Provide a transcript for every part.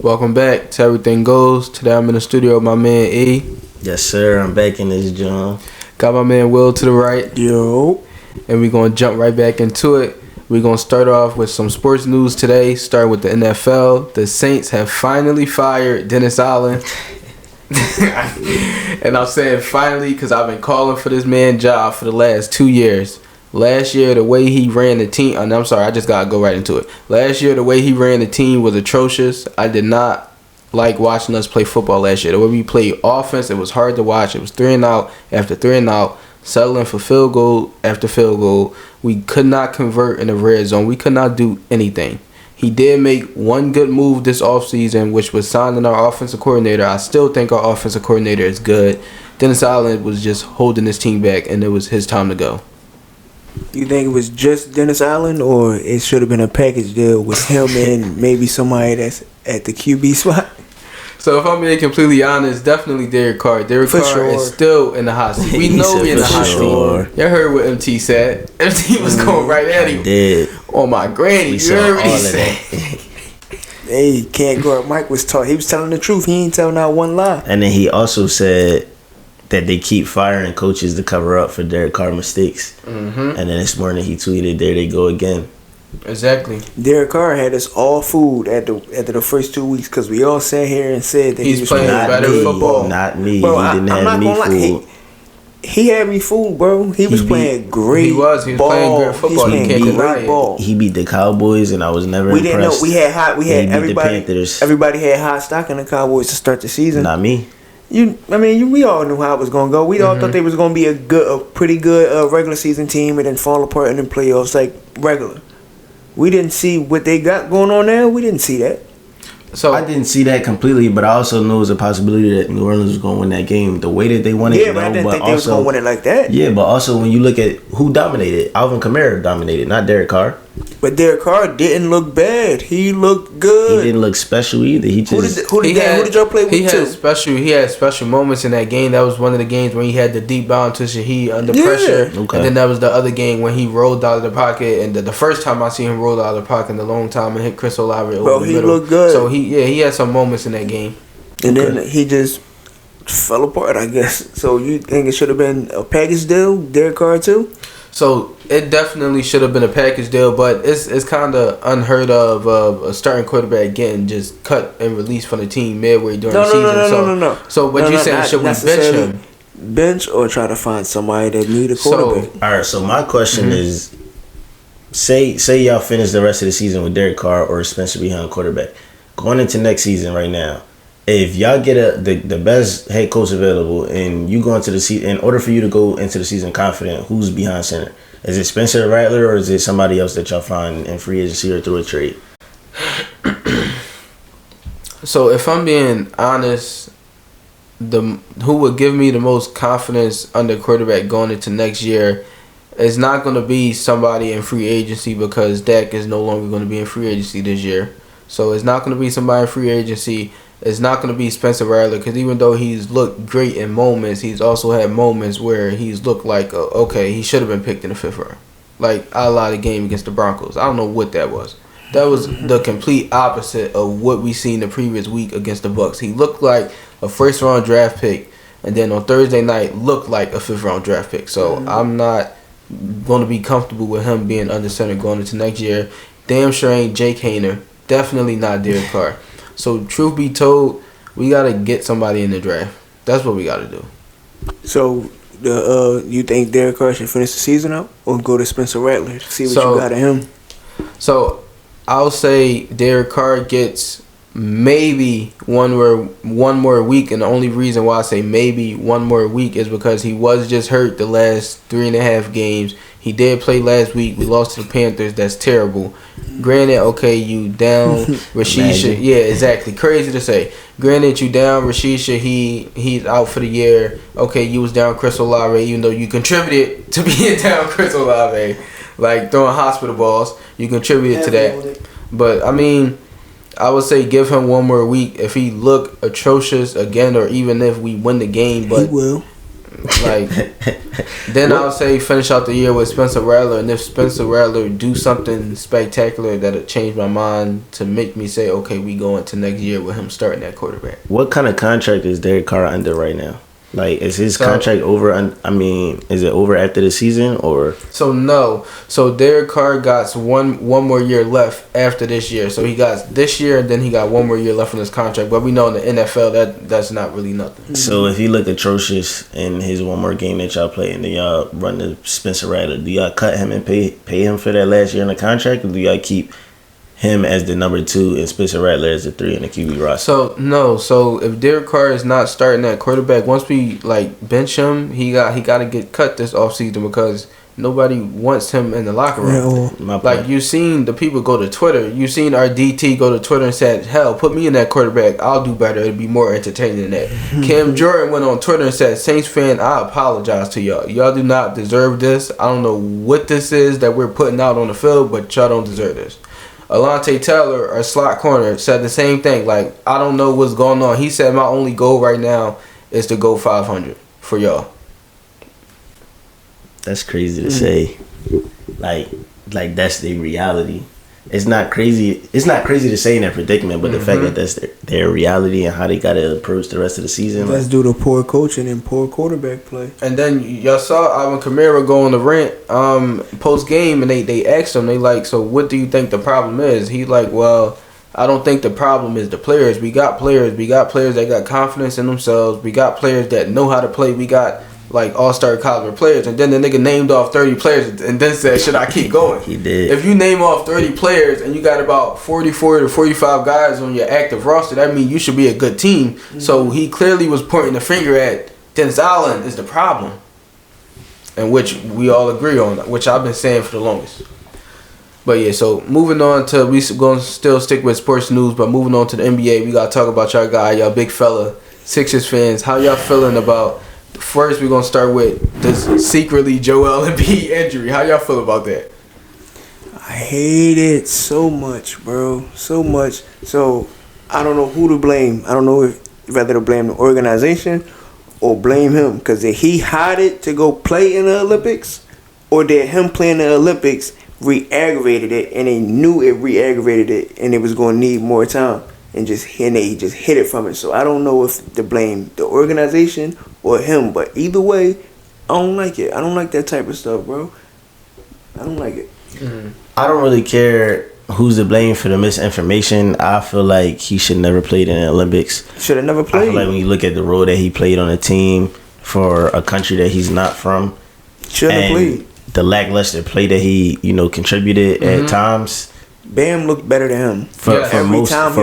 Welcome back to Everything Goes. Today I'm in the studio with my man E. Yes, sir. I'm back in this John. Got my man Will to the right. Yo. And we're going to jump right back into it. We're going to start off with some sports news today. Start with the NFL. The Saints have finally fired Dennis Allen. And I'm saying finally because I've been calling for this man's job for the last 2 years. Last year, the way he ran the team... I'm sorry, I just got to go right into it. Last year, the way he ran the team was atrocious. I did not like watching us play football last year. The way we played offense, it was hard to watch. It was 3-and-out after 3-and-out, settling for field goal after field goal. We could not convert in the red zone. We could not do anything. He did make one good move this offseason, which was signing our offensive coordinator. I still think our offensive coordinator is good. Dennis Allen was just holding his team back, and it was his time to go. You think it was just Dennis Allen, or it should have been a package deal with him and maybe somebody that's at the QB spot? So if I'm being completely honest, definitely Derek Carr. Derek Carr is still in the hot seat. We know we're in the hot seat. Y'all heard what MT said. MT was going right at him. Did. Oh my granny, you heard what he said. Hey, can't go. Mike was talking. He was telling the truth. He ain't telling out one lie. And then he also said that they keep firing coaches to cover up for Derek Carr mistakes. Mm-hmm. And then this morning he tweeted, "There they go again." Exactly. Derek Carr had us all fooled after the first 2 weeks because we all sat here and said that he's he was playing better football. Not me. Bro, he didn't have me fooled. He had me fooled, bro. He was playing great. He was playing great football. You can't deny it. He beat the Cowboys, and I was never impressed. Didn't know. We had everybody. The Panthers. Everybody had hot stock in the Cowboys to start the season. Not me. We all knew how it was gonna go. We all thought they was gonna be a pretty good regular season team, and then fall apart in the playoffs like regular. We didn't see what they got going on now. We didn't see that. So I didn't see that completely, but I also knew it was a possibility that New Orleans was going to win that game. The way that they won it, yeah, but I didn't think they was going to win it like that. Yeah, but also when you look at who dominated, Alvin Kamara dominated, not Derek Carr. But Derek Carr didn't look bad. He looked good. He didn't look special either. He just who did y'all play with? He had special moments in that game. That was one of the games when he had the deep bound to Shaheed under pressure. Okay. And then that was the other game when he rolled out of the pocket. And the first time I see him roll out of the pocket in a long time and hit Chris Olave over the middle. He looked good. So he had some moments in that game. And then he just fell apart, I guess. So you think it should have been a package deal, Derek Carr too? So it definitely should have been a package deal, but it's kind of unheard of a starting quarterback getting just cut and released from the team midway during the season. No. So what you saying? Should we bench him? Bench or try to find somebody that need a quarterback? All right. So my question is, say y'all finish the rest of the season with Derek Carr or Spencer behind quarterback, going into next season right now. If y'all get the best head coach available and you go into the season, in order for you to go into the season confident, who's behind center? Is it Spencer Rattler or is it somebody else that y'all find in free agency or through a trade? So if I'm being honest, who would give me the most confidence under quarterback going into next year is not going to be somebody in free agency because Dak is no longer going to be in free agency this year. So it's not going to be somebody in free agency. It's not going to be Spencer Rattler because even though he's looked great in moments, he's also had moments where he's looked like, okay, he should have been picked in the 5th round. Like, I allowed a game against the Broncos. I don't know what that was. That was the complete opposite of what we seen the previous week against the Bucs. He looked like a 1st-round draft pick, and then on Thursday night looked like a 5th-round draft pick. So I'm not going to be comfortable with him being under center going into next year. Damn sure ain't Jake Haener. Definitely not Derek Carr. So, truth be told, we got to get somebody in the draft. That's what we got to do. So, you think Derek Carr should finish the season out or go to Spencer Rattler to see what you got of him? So, I'll say Derek Carr gets maybe one more week, and the only reason why I say maybe one more week is because he was just hurt the last 3.5 games. He did play last week. We lost to the Panthers. That's terrible. Granted, okay, you down Rashisha. Yeah, exactly. Crazy to say. Granted, you down Rashisha. He's out for the year. Okay, you was down Chris Olave, even though you contributed to being down Chris Olave, like throwing hospital balls. You contributed to that. But I mean, I would say give him one more week. If he look atrocious again, or even if we win the game, but he will. Like, then I'll say finish out the year with Spencer Rattler, and if Spencer Rattler do something spectacular that'll change my mind to make me say, okay, we go into next year with him starting at quarterback. What kind of contract is Derek Carr under right now? Like, is his contract over? Is it over after the season or? So no. So Derek Carr got one more year left after this year. So he got this year, and then he got one more year left on his contract. But we know in the NFL that's not really nothing. So if he look atrocious in his one more game that y'all play, and then y'all run the Spencer Rattler, do y'all cut him and pay him for that last year in the contract, or do y'all keep him as the number 2 and Spencer Rattler as the 3 in the QB roster? So no. So if Derek Carr is not starting at quarterback, once we bench him, he got to get cut this offseason because nobody wants him in the locker room. Yeah, like you seen the people go to Twitter. You seen our DT go to Twitter and said, "Hell, put me in that quarterback. I'll do better. It'll be more entertaining than that." Cam Jordan went on Twitter and said, "Saints fan, I apologize to y'all. Y'all do not deserve this. I don't know what this is that we're putting out on the field, but y'all don't deserve this." Alontae Taylor, our slot corner, said the same thing. Like, I don't know what's going on. He said, my only goal right now is to go 500 for y'all. That's crazy to say. Like that's the reality. It's not crazy. It's not crazy to say in that predicament, but the fact that that's their reality and how they got to approach the rest of the season. That's due to poor coaching and poor quarterback play. And then y'all saw Alvin Kamara go on the rant post game, and they asked him, they like, so what do you think the problem is? He like, well, I don't think the problem is the players. We got players that got confidence in themselves. We got players that know how to play. We got like all-star caliber players. And then the nigga named off 30 players and then said, should I keep going? He did. If you name off 30 players and you got about 44 to 45 guys on your active roster, that means you should be a good team. Mm-hmm. So he clearly was pointing the finger at Dennis Allen is the problem. And which we all agree on, which I've been saying for the longest. But yeah, so moving on to, we going to still stick with sports news, but moving on to the NBA, we got to talk about y'all guy, y'all big fella, Sixers fans. How y'all feeling about, first we're going to start with this secretly Joel Embiid injury. How y'all feel about that? I hate it so much, bro. So much. So, I don't know who to blame. I don't know if whether to blame the organization or blame him. Because did he hide it to go play in the Olympics? Or did him playing the Olympics re-aggravated it, and they knew it re-aggravated it, and it was going to need more time, and he just hit it from it. So I don't know if to blame the organization or him, but either way, I don't like it. I don't like that type of stuff, bro. I don't like it. Mm-hmm. I don't really care who's to blame for the misinformation. I feel like he should never played in the Olympics. Should have never played. I feel like when you look at the role that he played on a team for a country that he's not from, shouldn't have played. The lackluster play that he, contributed at times. Bam looked better than him for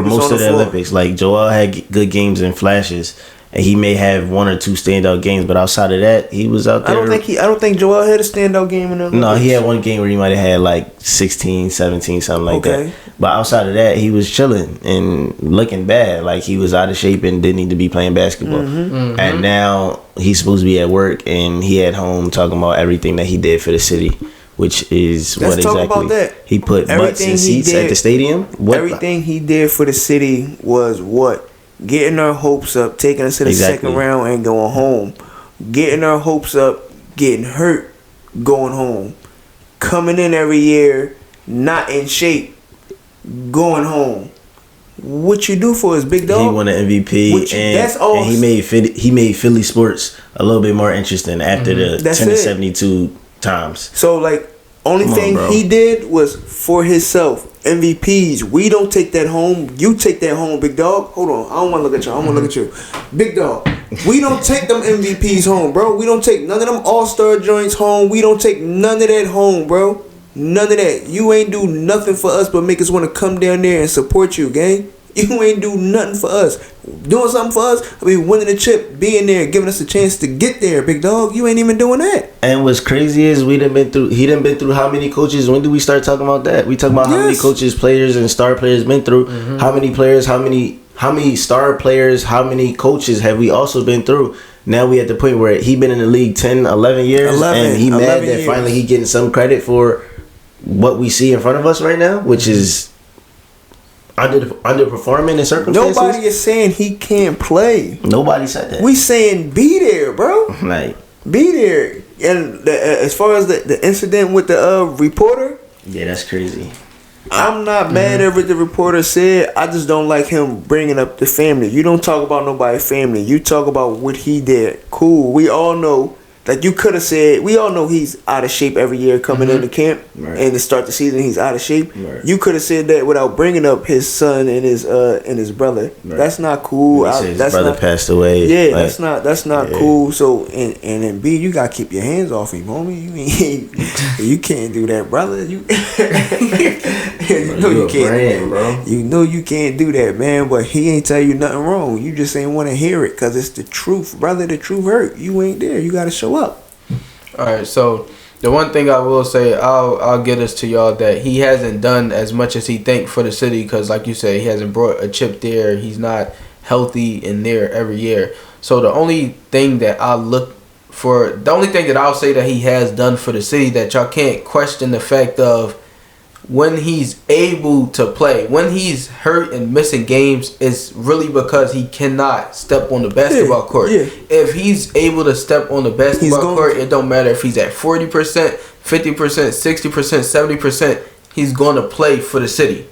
most of the Olympics. Like, Joel had good games and flashes, and he may have one or two standout games, but outside of that, he was out there. I don't think Joel had a standout game in the Olympics. No, he had one game where he might have had like 16, 17, something like that. But outside of that, he was chilling and looking bad. Like, he was out of shape and didn't need to be playing basketball. And now he's supposed to be at work, and he at home talking about everything that he did for the city, which is Let's talk about that. He put butts in seats at the stadium. Everything he did for the city was what? Getting our hopes up, taking us to the second round and going home. Getting our hopes up, getting hurt, going home. Coming in every year, not in shape, going home. What you do for us, big dog? He won an MVP, and he made Philly sports a little bit more interesting after the 10-72 times. So, like, only thing he did was for himself. MVPs. We don't take that home. You take that home, big dog. Hold on. I don't want to look at you. I want to look at you. Big dog. We don't take them MVPs home, bro. We don't take none of them all-star joints home. We don't take none of that home, bro. None of that. You ain't do nothing for us but make us want to come down there and support you, gang. You ain't do nothing for us. Doing something for us, I mean, winning the chip, being there, giving us a chance to get there, big dog. You ain't even doing that. And what's crazy is he done been through how many coaches? When do we start talking about that? We talk about how many coaches, players, and star players been through. How many players, how many star players, how many coaches have we also been through? Now we at the point where he been in the league 10, 11 years, and he mad that finally he getting some credit for what we see in front of us right now, which is underperforming in circumstances. Nobody is saying he can't play. Nobody said that. We saying be there, bro. Like, Be there. And as far as the incident with the reporter, yeah, that's crazy. I'm not mad at what the reporter said. I just don't like him bringing up the family. You don't talk about nobody's family. You talk about what he did. Cool. We all know. Like you could have said, we all know he's out of shape every year coming into camp, Right. and to start the season he's out of shape. Right. You could have said that without bringing up his son and his brother. Right. That's not cool. He said his that's brother not, passed away. Yeah, Like, that's not yeah. cool. So and then B, you gotta keep your hands off him, homie. You can't do that, brother. You know you you a can't. brand, bro. You know you can't do that, man. But he ain't tell you nothing wrong. You just ain't want to hear it because it's the truth, brother. The truth hurt. You ain't there. You gotta show up. All right, so the one thing I will say, I'll get us to y'all that he hasn't done as much as he think for the city because, like you said, he hasn't brought a chip there. He's not healthy in there every year. So the only thing that I'll say that he has done for the city that y'all can't question the fact of when he's able to play, when he's hurt and missing games, it's really because he cannot step on the basketball court. yeah. If he's able to step on the basketball going court, it don't matter if he's at 40%, 50%, 60%, 70%, he's going to play for the city.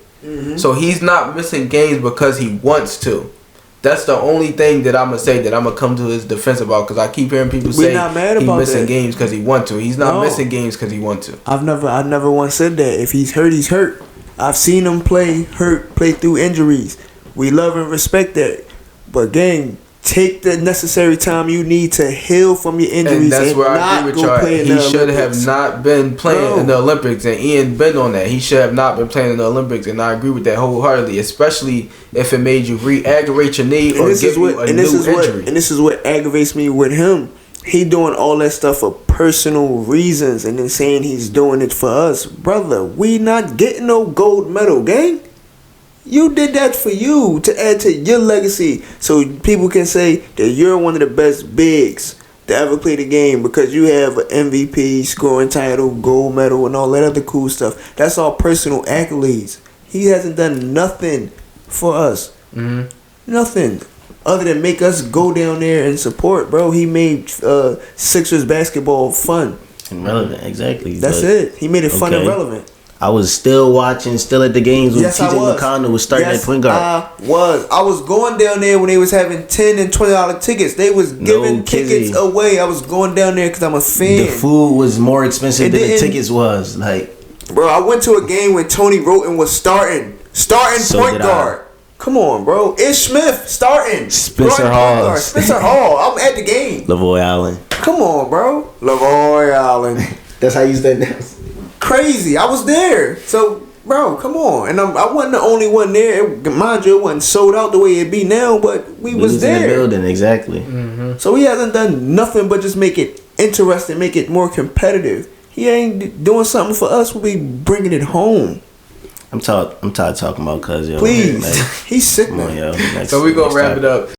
So he's not missing games because he wants to. That's the only thing that I'm going to say that I'm going to come to his defense about because I keep hearing people say not mad he's about missing that. games because he want to. He's not No. missing games because he want to. I've never once said that. If he's hurt, he's hurt. I've seen him play through injuries. We love and respect that. But gang, take the necessary time you need to heal from your injuries And that's where I not agree with go y'all. play in He the should Olympics. have not been playing No. in the Olympics, and Ian been on that. He should have not been playing in the Olympics, and I agree with that wholeheartedly. Especially if it made you re-aggravate your knee or give you a new injury. And this is what aggravates me with him. He doing all that stuff for personal reasons and then saying he's doing it for us. Brother, we not getting no gold medal, gang. You did that for you to add to your legacy so people can say that you're one of the best bigs to ever play the game because you have an MVP, scoring title, gold medal, and all that other cool stuff. That's all personal accolades. He hasn't done nothing for us. Nothing. Other than make us go down there and support, bro. He made Sixers basketball fun. And relevant, exactly. That's But it. He made it fun and okay. relevant. I was still watching, still at the games when Yes, I TJ was. McConnell was starting Yes, at point guard. I was going down there when they was having $10 and $20 tickets. They was giving tickets kizzy. away. I was going down there because I'm a fan. The food was more expensive It than the didn't- tickets was. Like, Bro, I went to a game when Tony Roten was starting So point did I. guard. Come on, bro. Ish Smith starting. Spencer Starting point Hall. guard. Spencer Hall. I'm at the game. Lavoy Allen. Come on, bro. Lavoy Allen. That's how you said that. Crazy. I was there. So, bro, come on. And I wasn't the only one there. Mind you, it wasn't sold out the way it be now, but we was in the there. building, exactly. So he hasn't done nothing but just make it interesting, make it more competitive. He ain't doing something for us. We'll be bringing it home. I'm tired of talking about cuz, yo. Please. Like, He's sick, come on, man. yo. Next- So we gonna next wrap it topic. up.